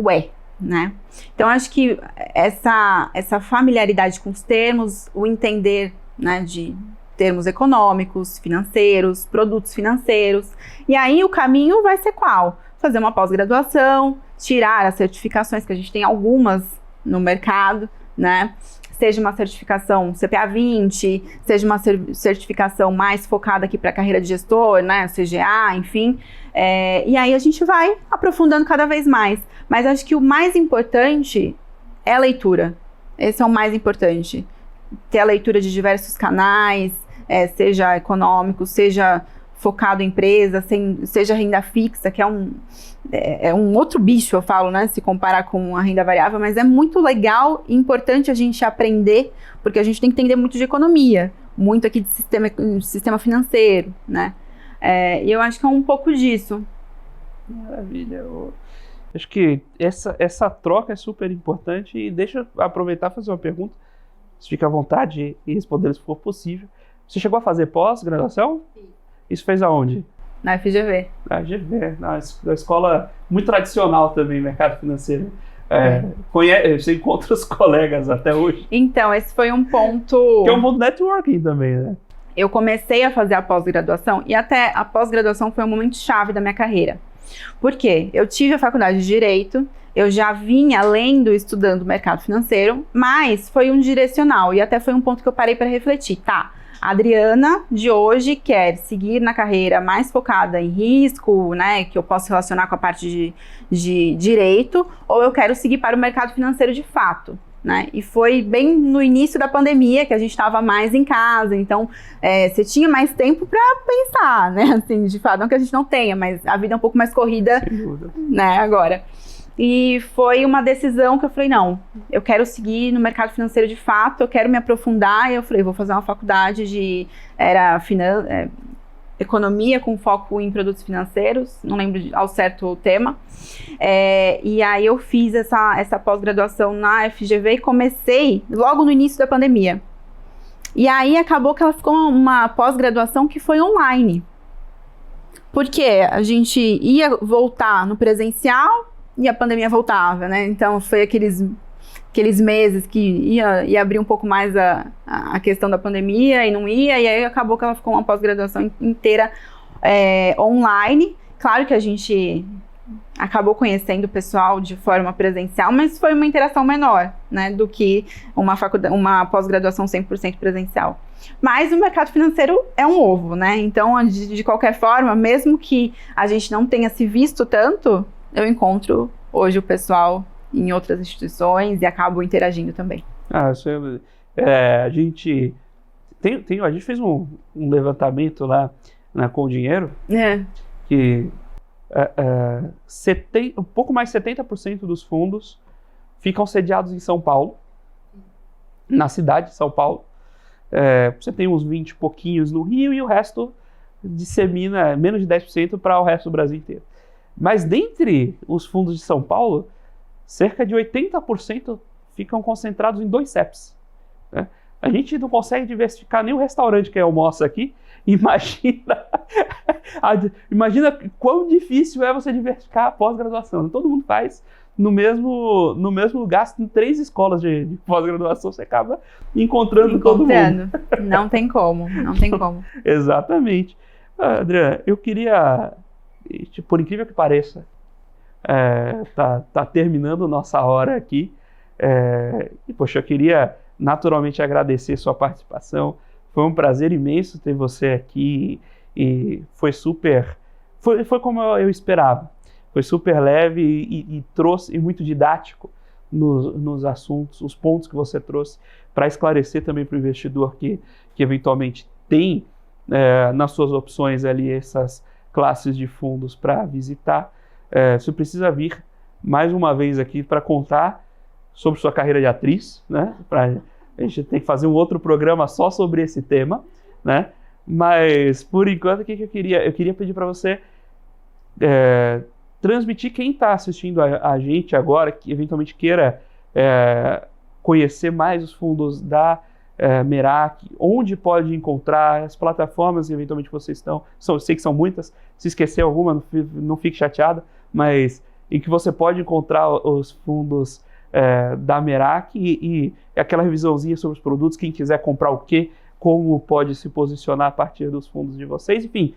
né? Então, acho que essa familiaridade com os termos, o entender, né, de termos econômicos, financeiros, produtos financeiros, e aí o caminho vai ser qual? Fazer uma pós-graduação, tirar as certificações, que a gente tem algumas no mercado, né? Seja uma certificação CPA 20, seja uma certificação mais focada aqui para a carreira de gestor, né, CGA, enfim. E aí a gente vai aprofundando cada vez mais. Mas acho que o mais importante é a leitura. Esse é o mais importante. Ter a leitura de diversos canais, seja econômico, seja focado em empresa, seja renda fixa, que é um outro bicho, eu falo, né, se comparar com a renda variável, mas é muito legal e importante a gente aprender, porque a gente tem que entender muito de economia, muito aqui de sistema financeiro, né, e eu acho que é um pouco disso. Maravilha. Acho que essa troca é super importante e deixa eu aproveitar e fazer uma pergunta, se fica à vontade e responder se for possível. Você chegou a fazer pós-graduação? Sim. Isso fez aonde? Na FGV. Na FGV, na escola muito tradicional também, mercado financeiro. Você encontra os colegas até hoje. Então, esse foi um ponto... Que é um ponto networking também, né? Eu comecei a fazer a pós-graduação e até a pós-graduação foi um momento chave da minha carreira. Por quê? Eu tive a faculdade de Direito, eu já vinha lendo e estudando o mercado financeiro, mas foi um direcional e até foi um ponto que eu parei para refletir. Tá, a Adriana de hoje quer seguir na carreira mais focada em risco, né, que eu posso relacionar com a parte de direito, ou eu quero seguir para o mercado financeiro de fato, né? E foi bem no início da pandemia que a gente estava mais em casa, então você tinha mais tempo para pensar, né? Assim, de fato, não que a gente não tenha, mas a vida é um pouco mais corrida, né, agora. E foi uma decisão que eu falei, não, eu quero seguir no mercado financeiro de fato, eu quero me aprofundar, e eu falei, vou fazer uma faculdade de economia com foco em produtos financeiros, não lembro ao certo o tema, e aí eu fiz essa pós-graduação na FGV e comecei logo no início da pandemia. E aí acabou que ela ficou uma pós-graduação que foi online, porque a gente ia voltar no presencial, e a pandemia voltava, né? Então, foi aqueles meses que ia abrir um pouco mais a questão da pandemia e não ia, e aí acabou que ela ficou uma pós-graduação inteira online. Claro que a gente acabou conhecendo o pessoal de forma presencial, mas foi uma interação menor, né? Do que uma pós-graduação 100% presencial. Mas o mercado financeiro é um ovo, né? Então, de qualquer forma, mesmo que a gente não tenha se visto tanto, eu encontro hoje o pessoal em outras instituições e acabo interagindo também. A gente fez um levantamento lá na Com Dinheiro, que um pouco mais de 70% dos fundos ficam sediados em São Paulo, na cidade de São Paulo. Você tem uns 20 e pouquinhos no Rio e o resto dissemina menos de 10% para o resto do Brasil inteiro. Mas dentre os fundos de São Paulo, cerca de 80% ficam concentrados em 2 CEPs. Né? A gente não consegue diversificar nem o restaurante que almoça aqui. Imagina quão difícil é você diversificar a pós-graduação. Todo mundo faz no mesmo lugar. Se tem 3 escolas de pós-graduação, você acaba encontrando todo mundo. Não tem como. Exatamente. Adriana, eu queria... Por incrível que pareça, tá terminando nossa hora aqui. E, poxa, eu queria naturalmente agradecer sua participação. Foi um prazer imenso ter você aqui e foi como eu esperava. Foi super leve e trouxe muito didático nos assuntos, os pontos que você trouxe para esclarecer também para o investidor que eventualmente tem nas suas opções ali essas classes de fundos para visitar. Você precisa vir mais uma vez aqui para contar sobre sua carreira de atriz, né? A gente tem que fazer um outro programa só sobre esse tema, né? Mas, por enquanto, o que eu queria? Eu queria pedir para você transmitir quem está assistindo a gente agora, que eventualmente queira conhecer mais os fundos da Merak, onde pode encontrar as plataformas, eventualmente vocês estão, eu sei que são muitas, se esquecer alguma, não fique chateado, mas em que você pode encontrar os fundos da Merak e aquela revisãozinha sobre os produtos, quem quiser comprar o quê, como pode se posicionar a partir dos fundos de vocês, enfim.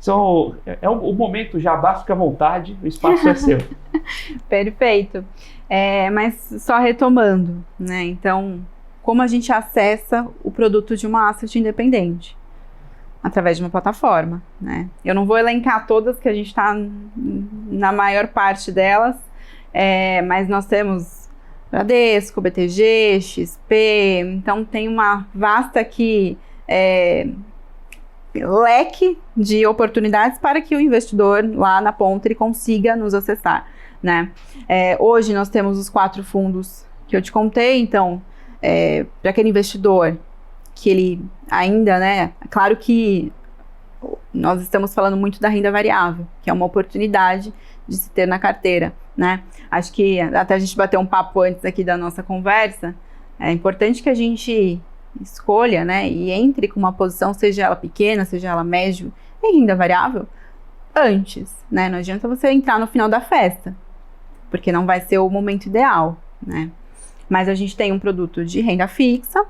O momento jabá, fica à vontade, o espaço é seu. Perfeito. Mas só retomando, né? Então, como a gente acessa o produto de uma asset independente? Através de uma plataforma, né? Eu não vou elencar todas, que a gente está na maior parte delas, mas nós temos Bradesco, BTG, XP, então tem uma vasta aqui leque de oportunidades para que o investidor lá na ponta ele consiga nos acessar, né? Hoje nós temos os 4 fundos que eu te contei, então para aquele investidor que ele ainda, né? Claro que nós estamos falando muito da renda variável, que é uma oportunidade de se ter na carteira, né? Acho que até a gente bateu um papo antes aqui da nossa conversa, é importante que a gente escolha, né? E entre com uma posição, seja ela pequena, seja ela médio, em renda variável, antes, né? Não adianta você entrar no final da festa, porque não vai ser o momento ideal, né? Mas a gente tem um produto de renda fixa,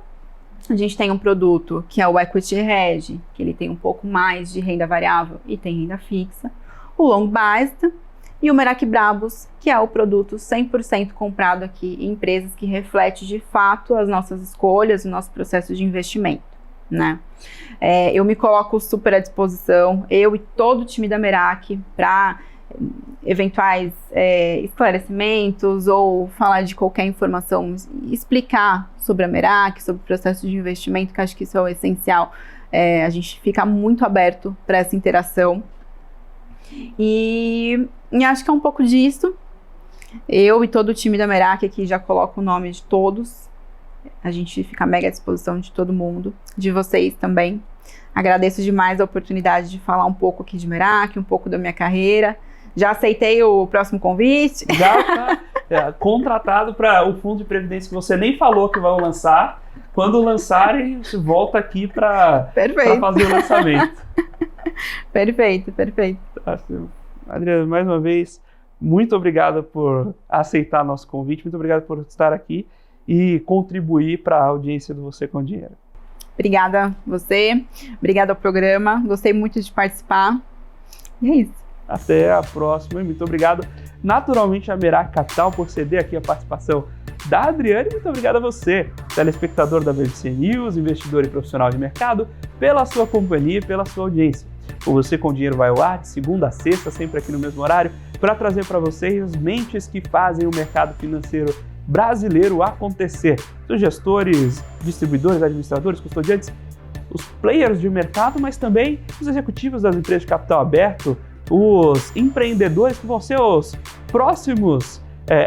a gente tem um produto que é o Equity Hedge, que ele tem um pouco mais de renda variável e tem renda fixa, o Long Based e o Merak Brabus, que é o produto 100% comprado aqui em empresas que reflete de fato as nossas escolhas, o nosso processo de investimento, né? Eu me coloco super à disposição, eu e todo o time da Merak, para eventuais esclarecimentos ou falar de qualquer informação, explicar sobre a Merak, sobre o processo de investimento, que acho que isso é o essencial. A gente fica muito aberto para essa interação. E acho que é um pouco disso. Eu e todo o time da Merak aqui já coloco o nome de todos. A gente fica mega à disposição de todo mundo, de vocês também. Agradeço demais a oportunidade de falar um pouco aqui de Merak, um pouco da minha carreira. Já aceitei o próximo convite. Já está contratado para o fundo de previdência que você nem falou que vai lançar. Quando lançarem, você volta aqui para fazer o lançamento. Perfeito. Adriana, mais uma vez, muito obrigado por aceitar nosso convite, muito obrigado por estar aqui e contribuir para a audiência do Você com Dinheiro. Obrigada a você, obrigada ao programa, gostei muito de participar. E é isso. Até a próxima e muito obrigado naturalmente a Merak Capital por ceder aqui a participação da Adriana e muito obrigado a você, telespectador da BBC News, investidor e profissional de mercado, pela sua companhia e pela sua audiência. O Você com Dinheiro vai ao ar de segunda a sexta, sempre aqui no mesmo horário, para trazer para vocês as mentes que fazem o mercado financeiro brasileiro acontecer. Os gestores, distribuidores, administradores, custodiantes, os players de mercado, mas também os executivos das empresas de capital aberto, os empreendedores que vão ser os próximos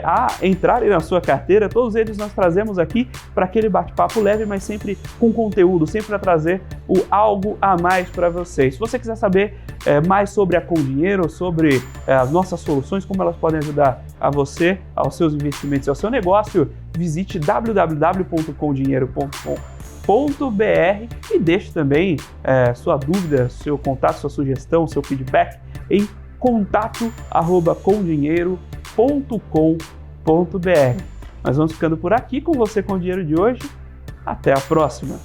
a entrarem na sua carteira. Todos eles nós trazemos aqui para aquele bate-papo leve, mas sempre com conteúdo, sempre para trazer o algo a mais para vocês. Se você quiser saber mais sobre a Com Dinheiro, sobre as nossas soluções, como elas podem ajudar a você, aos seus investimentos e ao seu negócio, visite www.comdinheiro.com.br e deixe também sua dúvida, seu contato, sua sugestão, seu feedback em contato@comdinheiro.com.br. Nós vamos ficando por aqui com Você com Dinheiro de hoje. Até a próxima!